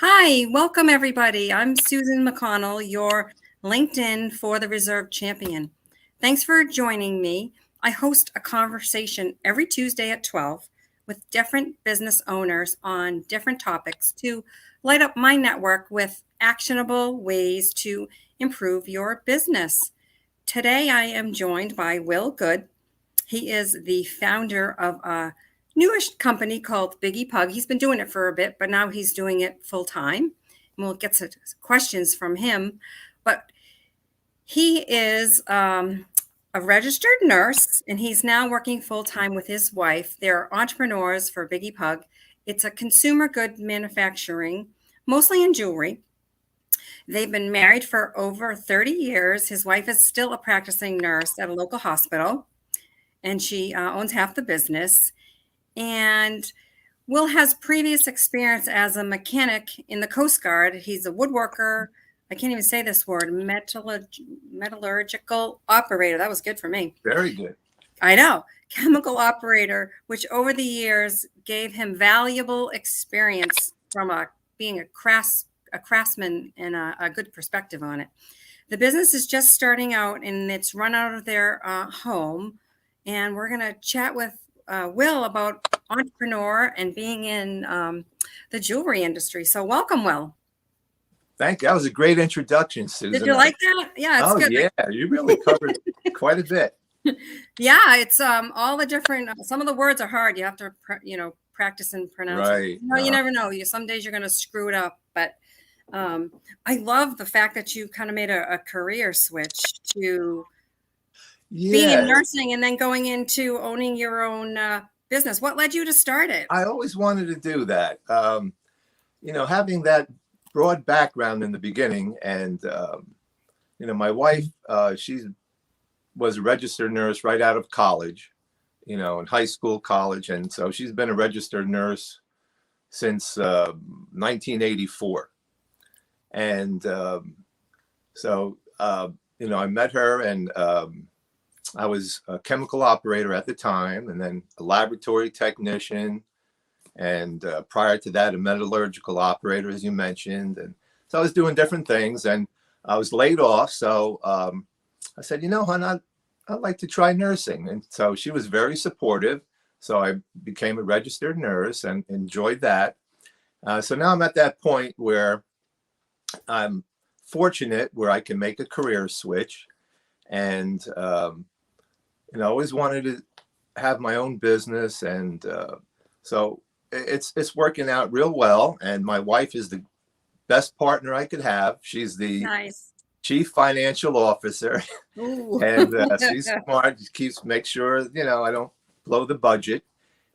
Hi, welcome everybody. I'm Susan McConnell, your LinkedIn for the Reserve Champion. Thanks for joining me. I host a conversation every Tuesday at 12 with different business owners on different topics to light up my network with actionable ways to improve your business. Today I am joined by Will Good. He is the founder of a newish company called BiggiePug. He's been doing it for a bit, but now he's doing it full time. And we'll get some questions from him. But he is a registered nurse, and he's now working full time with his wife. They're entrepreneurs for BiggiePug. It's a consumer good manufacturing, mostly in jewelry. They've been married for over 30 years. His wife is still a practicing nurse at a local hospital, and she owns half the business. And Will has previous experience as a mechanic in the Coast Guard. He's a woodworker. I can't even say this word, metallurgical operator. That was good for me. Very good. I know. Chemical operator, which over the years gave him valuable experience from being a craftsman and a good perspective on it. The business is just starting out, and it's run out of their home. And we're going to chat with Will about entrepreneur and being in the jewelry industry. So welcome, Will. Thank you. That was a great introduction, Susan. Did you like that? Yeah, it's good. Yeah, you really covered quite a bit. Yeah, it's all the different. Some of the words are hard. You have to, practice and pronounce. Right. You never know. Some days you're going to screw it up. But I love the fact that you kind of made a career switch to being in nursing and then going into owning your own business. What led you to start it? I always wanted to do that. Having that broad background in the beginning, and my wife, she was a registered nurse right out of college, in high school, college, and so she's been a registered nurse since 1984. And I met her, and I was a chemical operator at the time, and then a laboratory technician, and prior to that, a metallurgical operator, as you mentioned. And so I was doing different things, and I was laid off. So I said, hon, I'd like to try nursing. And so she was very supportive. So I became a registered nurse and enjoyed that. So now I'm at that point where I'm fortunate where I can make a career switch, and I always wanted to have my own business, and so it's working out real well. And my wife is the best partner I could have. She's the chief financial officer, and she's smart. She makes sure I don't blow the budget,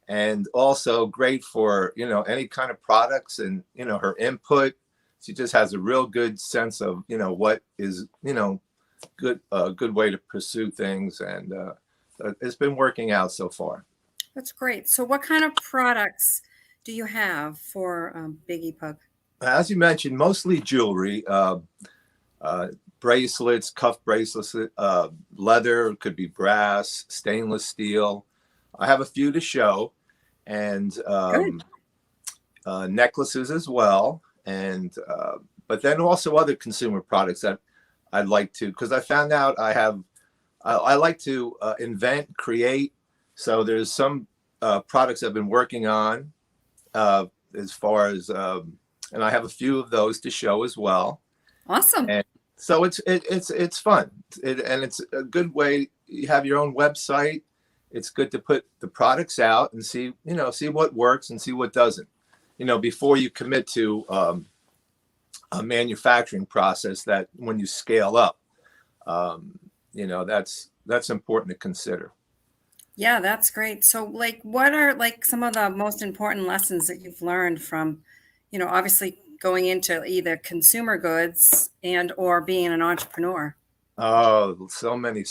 and also great for any kind of products and her input. She just has a real good sense of what is good, a good way to pursue things, and it's been working out so far. That's great. So what kind of products do you have for BiggiePug? As you mentioned, mostly jewelry, bracelets, cuff bracelets, leather, could be brass, stainless steel. I have a few to show, and necklaces as well. And but then also other consumer products that I'd like to, because I found out I like to invent, create. So there's some products I've been working on as far as, and I have a few of those to show as well. Awesome. And so it's fun, and it's a good way. You have your own website. It's good to put the products out and see what works and see what doesn't. Before you commit to a manufacturing process that when you scale up, that's important to consider. Yeah, that's great. So what are some of the most important lessons that you've learned from, obviously going into either consumer goods and or being an entrepreneur? Oh, so many.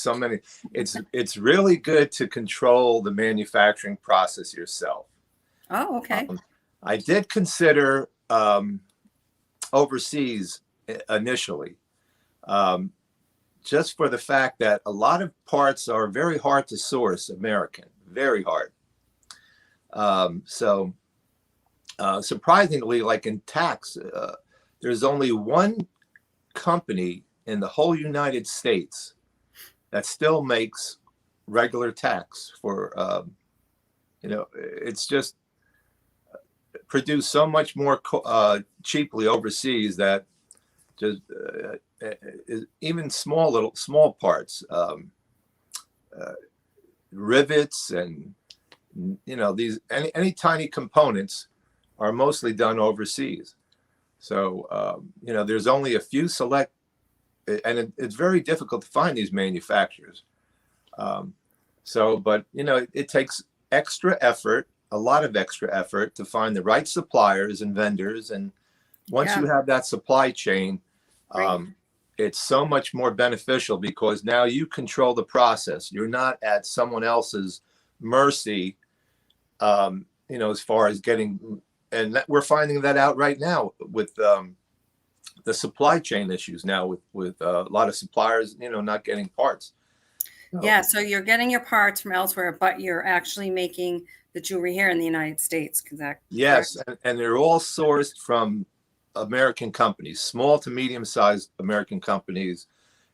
It's really good to control the manufacturing process yourself. Oh, okay. I did consider overseas initially, just for the fact that a lot of parts are very hard to source American, very hard. So Surprisingly, like in tax, there's only one company in the whole United States that still makes regular tax for, it's just produced so much more cheaply overseas that just even small parts, uh, rivets and these any tiny components are mostly done overseas. So there's only a few select, and it's very difficult to find these manufacturers. But it takes extra effort, a lot of extra effort, to find the right suppliers and vendors. And once you Yeah. have that supply chain, Right. it's so much more beneficial because now you control the process. You're not at someone else's mercy, as far as getting, and we're finding that out right now with the supply chain issues now with a lot of suppliers, not getting parts. So, Yeah. So you're getting your parts from elsewhere, but you're actually making the jewelry here in the United States. Is that yes, correct? and they're all sourced from American companies, small to medium-sized American companies.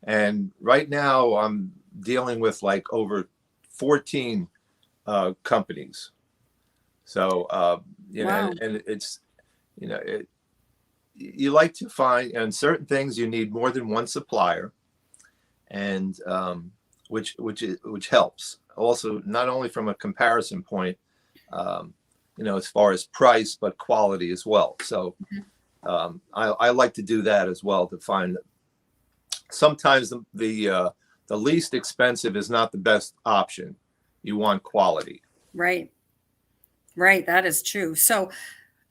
And right now, I'm dealing with like over 14 companies. So, Wow. and it's, you like to find, and certain things you need more than one supplier, and which helps. Also, not only from a comparison point, um, as far as price, but quality as well. So Mhm. I like to do that as well to find. Sometimes the least expensive is not the best option. You want quality. Right. Right. That is true. So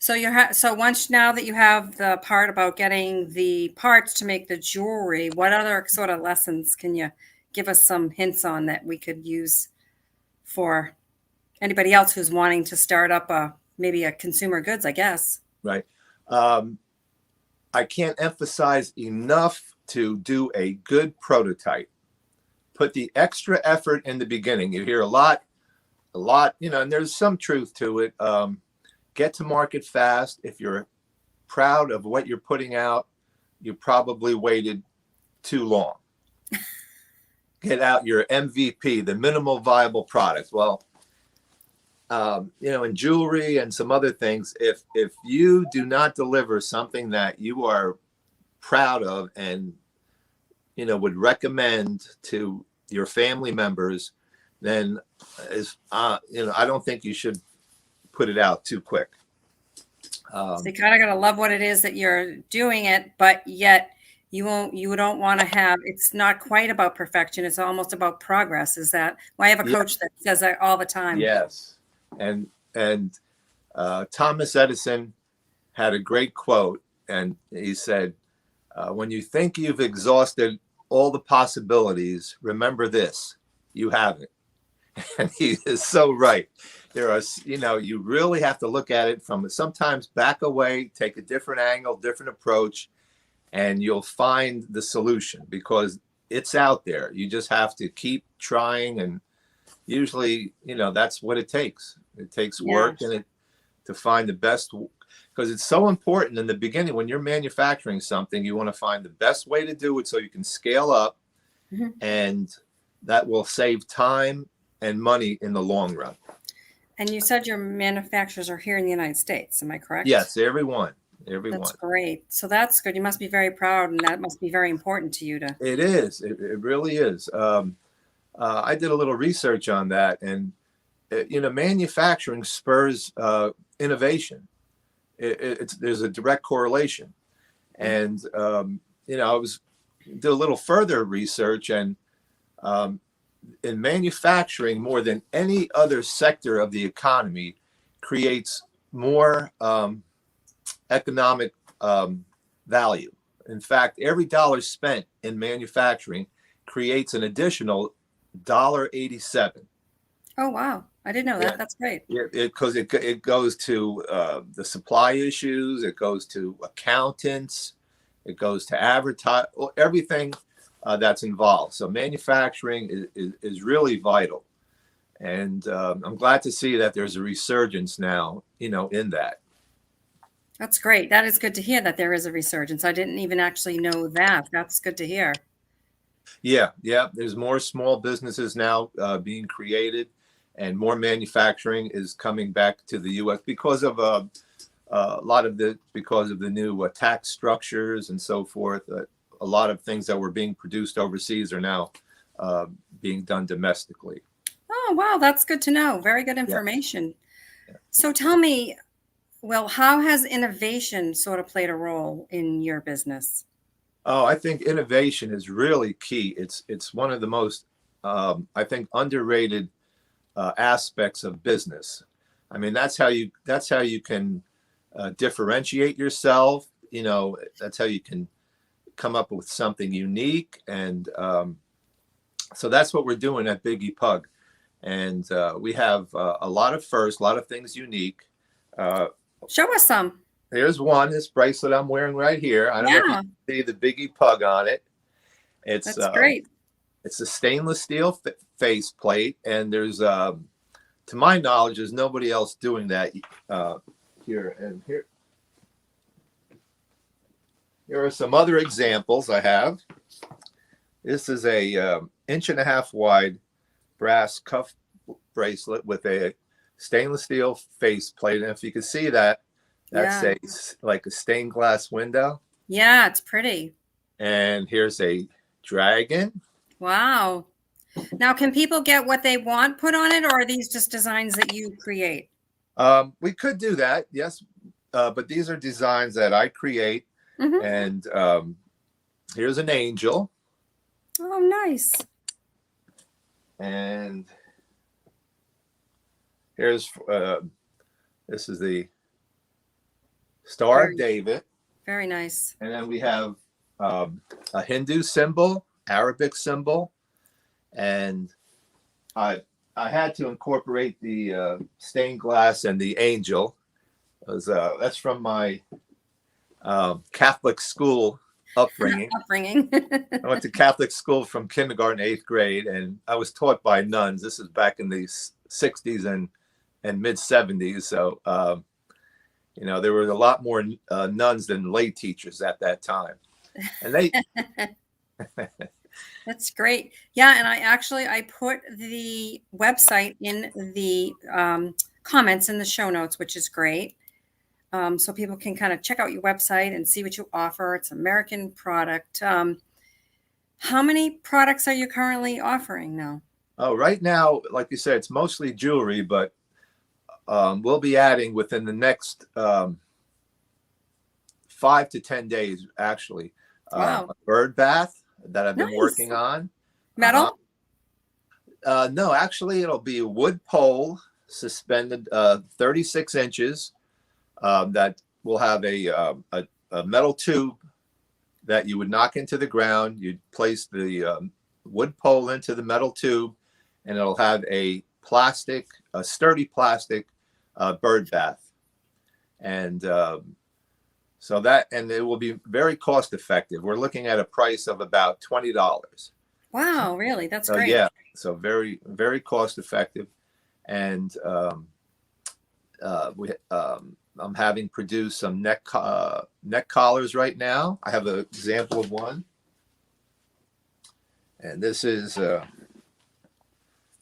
once now that you have the part about getting the parts to make the jewelry, what other sort of lessons can you give us some hints on that we could use for anybody else who's wanting to start up maybe a consumer goods, I guess? Right. Um, I can't emphasize enough to do a good prototype. Put the extra effort in the beginning. You hear a lot, and there's some truth to it. Get to market fast. If you're proud of what you're putting out, you probably waited too long. Get out your MVP, the minimal viable product. Well, in jewelry and some other things, if you do not deliver something that you are proud of and would recommend to your family members, then I don't think you should put it out too quick. So you kind of got to love what it is that you're doing it, but yet you don't want to have, it's not quite about perfection. It's almost about progress. Is that why I have a Yeah, coach that says that all the time? yes, and Thomas Edison had a great quote, and he said, "When you think you've exhausted all the possibilities, remember this: you haven't." And he is so right. There are, you really have to look at it from sometimes back away, take a different angle, different approach, and you'll find the solution because it's out there. You just have to keep trying, and usually, that's what it takes. It takes Yeah. work and it to find the best, because it's so important in the beginning when you're manufacturing something. You want to find the best way to do it so you can scale up, Mhm. and that will save time and money in the long run. And you said your manufacturers are here in the United States. Am I correct? Yes, everyone, That's everyone. great. So that's good. You must be very proud, and that must be very important to you to. It is. It really is. I did a little research on that, and manufacturing spurs innovation. There's a direct correlation, and I did a little further research, and um, in manufacturing, more than any other sector of the economy, creates more economic value. In fact, every dollar spent in manufacturing creates an additional $1.87. Oh, wow. I didn't know Yeah, that. That's great. because it goes to the supply issues, it goes to accountants, it goes to advertise, everything that's involved. So manufacturing is really vital, and I'm glad to see that there's a resurgence now, in that. That's great. That is good to hear that there is a resurgence. I didn't even actually know that. That's good to hear. Yeah, yeah. There's more small businesses now being created, and more manufacturing is coming back to the U.S. because of a lot of because of the new tax structures and so forth. A lot of things that were being produced overseas are now being done domestically. Oh, wow. That's good to know. Very good Yeah. information. Yeah. So tell me, well, how has innovation sort of played a role in your business? Oh, I think innovation is really key. It's one of the most I think underrated aspects of business. I mean, that's how you can differentiate yourself. You know, that's how you can come up with something unique, and so that's what we're doing at BiggiePug. And we have a lot of firsts, a lot of things unique. Uh, Show us some. Here's one, this bracelet I'm wearing right here. I don't know if you Yeah, can see the BiggiePug on it. It's that's great. it's a stainless steel face plate, and there's to my knowledge, there's nobody else doing that here. And here are some other examples I have. This is a inch-and-a-half wide brass cuff bracelet with a stainless steel face plate, and if you can see that, that's Yeah. like a stained glass window. Yeah, it's pretty. And here's a dragon. Wow. Now, can people get what they want put on it, or are these just designs that you create? We could do that, yes, but these are designs that I create. Hmm. And here's an angel, Oh, nice. and here's this is the Star of Very, David, very nice. and then we have a Hindu symbol, Arabic symbol, and I I had to incorporate the stained glass and the angel. That's from my Catholic school upbringing. Upbringing. I went to Catholic school from kindergarten to 8th grade, and I was taught by nuns. This is back in the 60s and mid 70s. So, you know, there were a lot more nuns than lay teachers at that time. And they, That's great. Yeah, and I put the website in the comments in the show notes, which is great. So people can kind of check out your website and see what you offer. It's an American product. How many products are you currently offering now? oh, right now, like you said, it's mostly jewelry, but we'll be adding within the next 5 to 10 days, actually, Wow, a bird bath that I've been nice. working on. Uh-huh. Metal? No, actually, it'll be a wood pole suspended 36 inches that will have a metal tube that you would knock into the ground. You'd place the wood pole into the metal tube, and it'll have a sturdy plastic bird bath. And and it will be very cost effective. We're looking at a price of about $20. Wow, really? That's So great. yeah, so very, very cost effective. And I'm having produced some neck collars right now. I have an example of one, and this is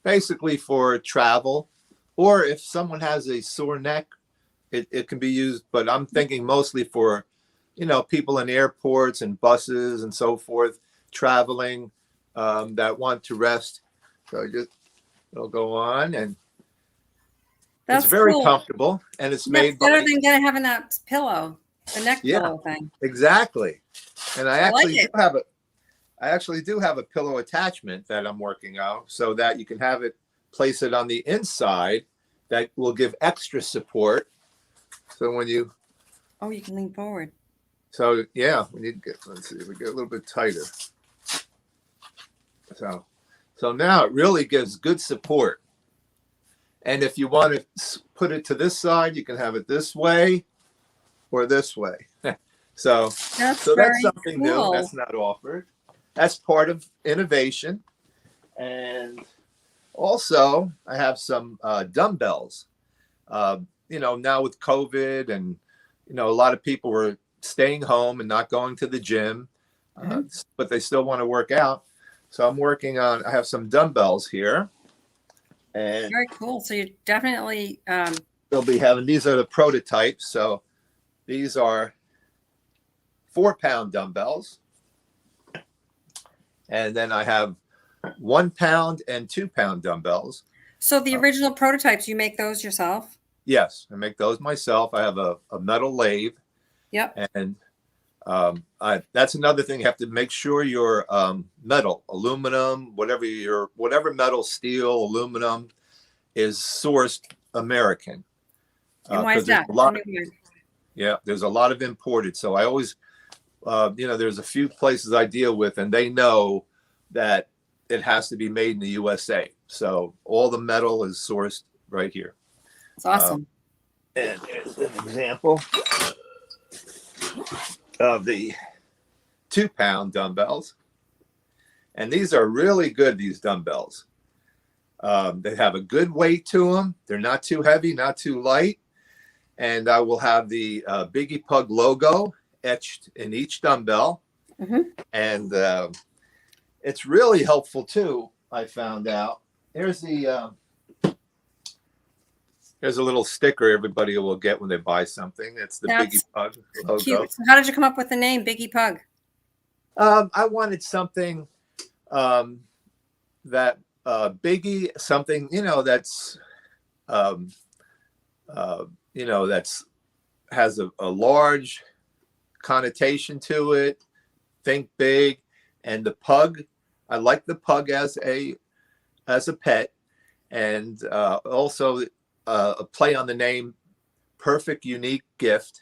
basically for travel, or if someone has a sore neck, it can be used. But I'm thinking mostly for, you know, people in airports and buses and so forth, traveling, that want to rest. So it'll go on, and it's That's very cool. comfortable, and it's That's made better by, than having that pillow, the neck yeah, pillow thing. exactly. And I like it. I actually do have a pillow attachment that I'm working on, so that you can place it on the inside, that will give extra support. So when you, Oh, you can lean forward. so yeah, let's see, we get a little bit tighter. So now it really gives good support. And if you want to put it to this side, you can have it this way or this way. So That's that's very something new cool. that's not offered. That's part of innovation. And also, I have some dumbbells. You know, now with COVID and, a lot of people were staying home and not going to the gym, Mhm. but they still want to work out. So I'm working on, I have some dumbbells here, and Very cool. So you're definitely they'll be having, these are the prototypes. So these are 4-pound dumbbells. And then I have 1 pound and 2-pound dumbbells. so the original prototypes, you make those yourself? Yes, I make those myself. I have a metal lathe, Yep. and that's another thing. You have to make sure your metal, aluminum, whatever metal, steel, aluminum, is sourced American. And why is There's that? a lot, Tell me more. yeah, there's a lot of imported. So I always, there's a few places I deal with, and they know that it has to be made in the USA. So all the metal is sourced right here. It's awesome. And here's an example of the 2-pound dumbbells. And these are really good, these dumbbells. They have a good weight to them. They're not too heavy, not too light. And I will have the BiggiePug logo etched in each dumbbell. Mhm. And it's really helpful too, I found out. Here's the here's a little sticker everybody will get when they buy something. It's the That's BiggiePug logo. cute. So how did you come up with the name BiggiePug? I wanted something that Biggie, something that's that's has a large connotation to it. Think big, and the pug. I like the pug as a pet, and also a play on the name, perfect unique gift.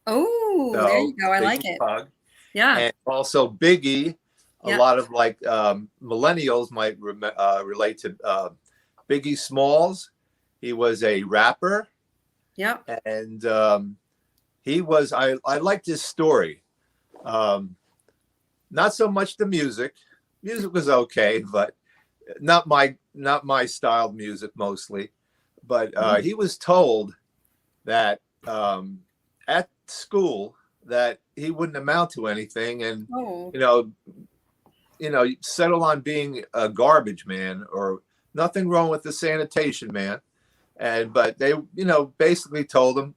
Oh, So there you go. I like Biggie it. Pug. Yeah. And also Biggie. A Yeah. lot of millennials might relate to Biggie Smalls. He was a rapper. Yep. And he was, I liked his story. Not so much the music. Music was okay, but not my style of music mostly. But he was told that at school that he wouldn't amount to anything, and Oh. settle on being a garbage man, or nothing wrong with the sanitation man. But they, basically told him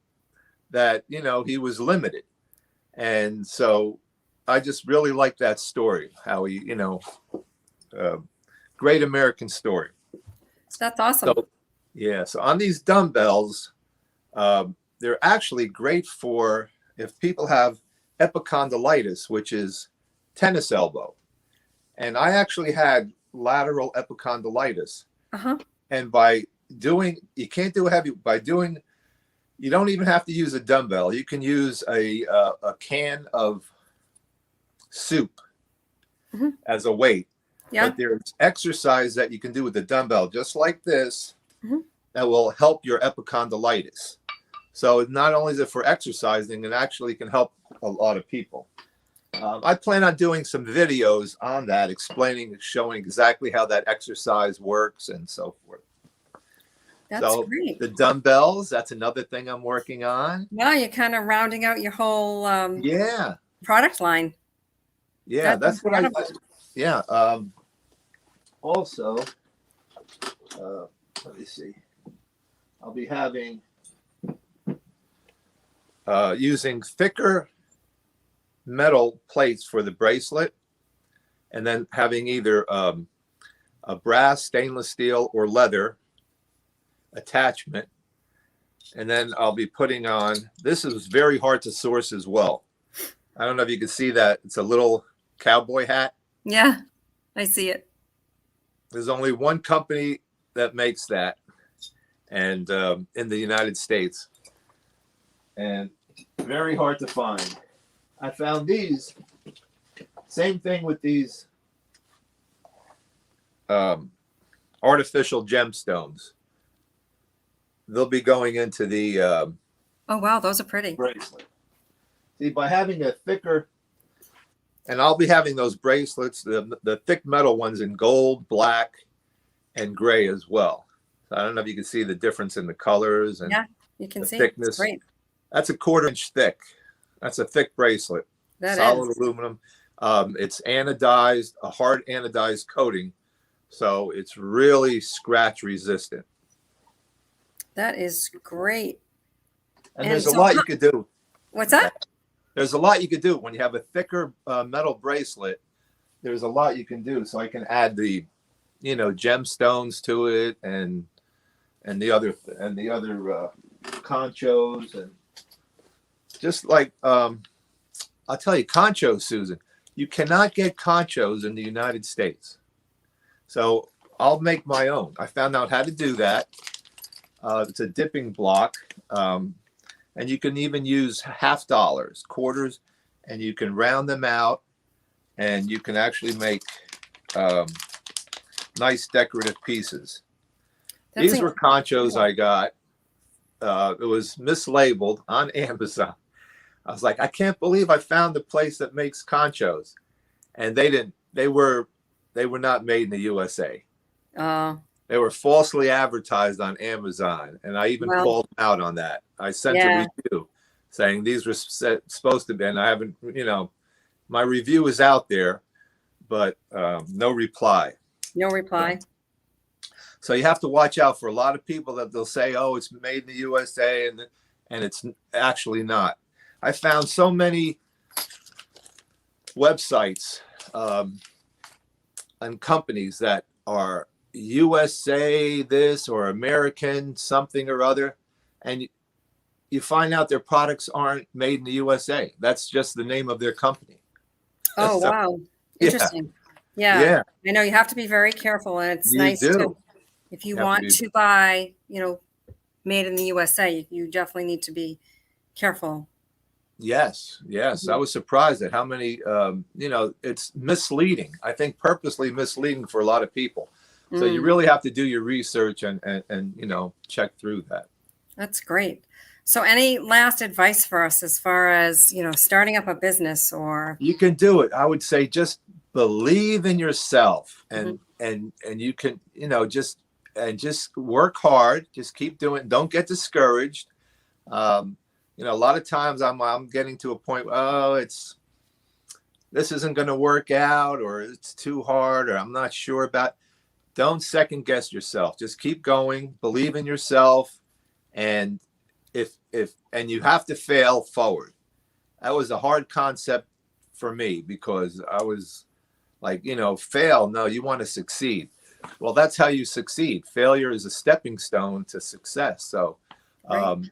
that, he was limited. And so I just really like that story, how he, great American story. That's awesome. So, yeah. So on these dumbbells, they're actually great for if people have epicondylitis, which is tennis elbow. And I actually had lateral epicondylitis. Uh-huh. And you can't do heavy, you don't even have to use a dumbbell. You can use a can of soup as a weight. Yeah. But there's exercise that you can do with the dumbbell, just like this, Mhm. that will help your epicondylitis. So not only is it for exercising, it actually can help a lot of people. I plan on doing some videos on that, showing exactly how that exercise works and so forth. That's great. The dumbbells, that's another thing I'm working on. Yeah, you're kind of rounding out your whole Yeah. product line. Yeah, that's what I, yeah. Also, let me see. I'll be having, using thicker metal plates for the bracelet, and then having either a brass, stainless steel, or leather attachment. And then I'll be putting on, this is very hard to source as well. I don't know if you can see that. It's a little cowboy hat. Yeah, I see it. There's only one company that makes that, and in the United States, and very hard to find. I found these, same thing with these artificial gemstones. They'll be going into the Oh, wow, those are pretty. bracelet. See, by having a thicker, and I'll be having those bracelets, the thick metal ones in gold, black, and gray as well. So I don't know if you can see the difference in the colors and Yeah, you can the see. thickness. It's great. That's a 1/4 inch thick. That's a thick bracelet. That Solid is. aluminum. It's anodized, a hard anodized coating, so it's really scratch resistant. That is great. And there's a lot you could do. What's that? There's a lot you could do when you have a thicker metal bracelet. There's a lot you can do. So I can add the, gemstones to it, and the other conchos, and just like I'll tell you, conchos, Susan. You cannot get conchos in the United States. So I'll make my own. I found out how to do that. It's a dipping block. And you can even use half dollars, quarters, and you can round them out, and you can actually make nice decorative pieces. These were conchos I got. It was mislabeled on Amazon. I was like, I can't believe I found the place that makes conchos, and they were not made in the USA. They were falsely advertised on Amazon, and I even called them out on that. I sent a review saying these were supposed to be, and I haven't, my review is out there, but no reply. No reply. So you have to watch out for a lot of people that they'll say, oh, it's made in the USA, and it's actually not. I found so many websites and companies that are USA this or American something or other, and you find out their products aren't made in the USA. That's just the name of their company. Oh, so, wow. Interesting. Yeah. I know you have to be very careful, and it's nice to, if you want to buy, made in the USA, you definitely need to be careful. Yes. Mm-hmm. I was surprised at how many, it's misleading. I think purposely misleading for a lot of people. So you really have to do your research and check through that. That's great. So any last advice for us as far as, starting up a business or? You can do it. I would say just believe in yourself, and you can, just work hard. Just keep doing it. Don't get discouraged. A lot of times I'm getting to a point, this isn't going to work out, or it's too hard, or I'm not sure about. Don't second guess yourself. Just keep going. Believe in yourself, and if you have to fail forward. That was a hard concept for me, because I was like, fail. No, you want to succeed. Well, that's how you succeed. Failure is a stepping stone to success. So, and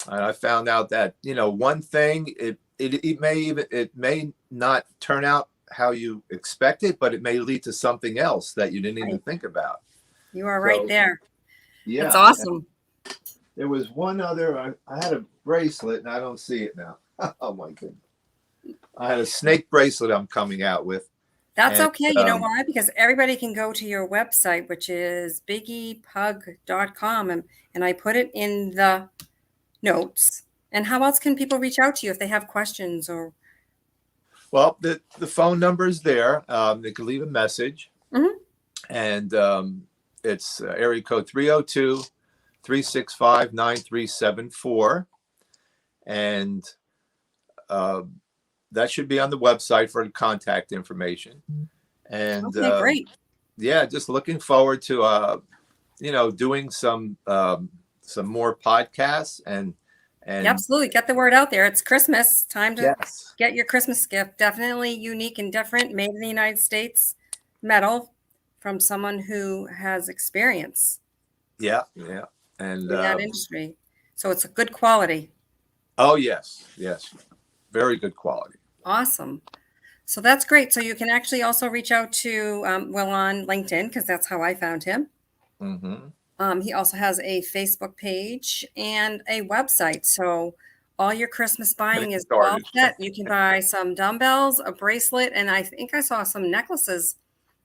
I found out that one thing it may not turn out how you expect it, but it may lead to something else that you didn't even think about. You are right there. Yeah, it's awesome. There was one other. I had a bracelet, and I don't see it now. Oh my goodness! I had a snake bracelet I'm coming out with. That's okay. You know why? Because everybody can go to your website, which is BiggiePug.com, and I put it in the notes. And how else can people reach out to you if they have questions or? Well, the phone number is there. They can leave a message, and it's area code 302-365-9374, and that should be on the website for the contact information. And great. Yeah, just looking forward to doing some more podcasts and absolutely get the word out there. It's Christmas time to get your Christmas gift. Definitely unique and different, made in the United States, metal from someone who has experience. And in that industry, so it's a good quality. Oh yes, very good quality. Awesome. So that's great. So you can actually also reach out to Will on LinkedIn, because that's how I found him. He also has a Facebook page and a website. So all your Christmas buying is all set. You can buy some dumbbells, a bracelet, and I think I saw some necklaces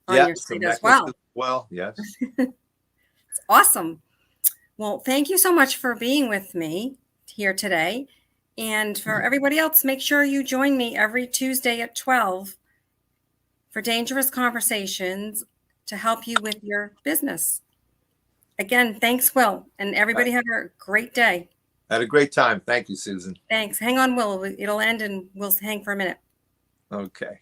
on your site as well. Well, yes. It's awesome. Well, thank you so much for being with me here today. And for everybody else, make sure you join me every Tuesday at 12 for Dangerous Conversations to help you with your business. Again, thanks, Will. And everybody have a great day. Had a great time. Thank you, Susan. Thanks. Hang on, Will. It'll end and we'll hang for a minute. Okay.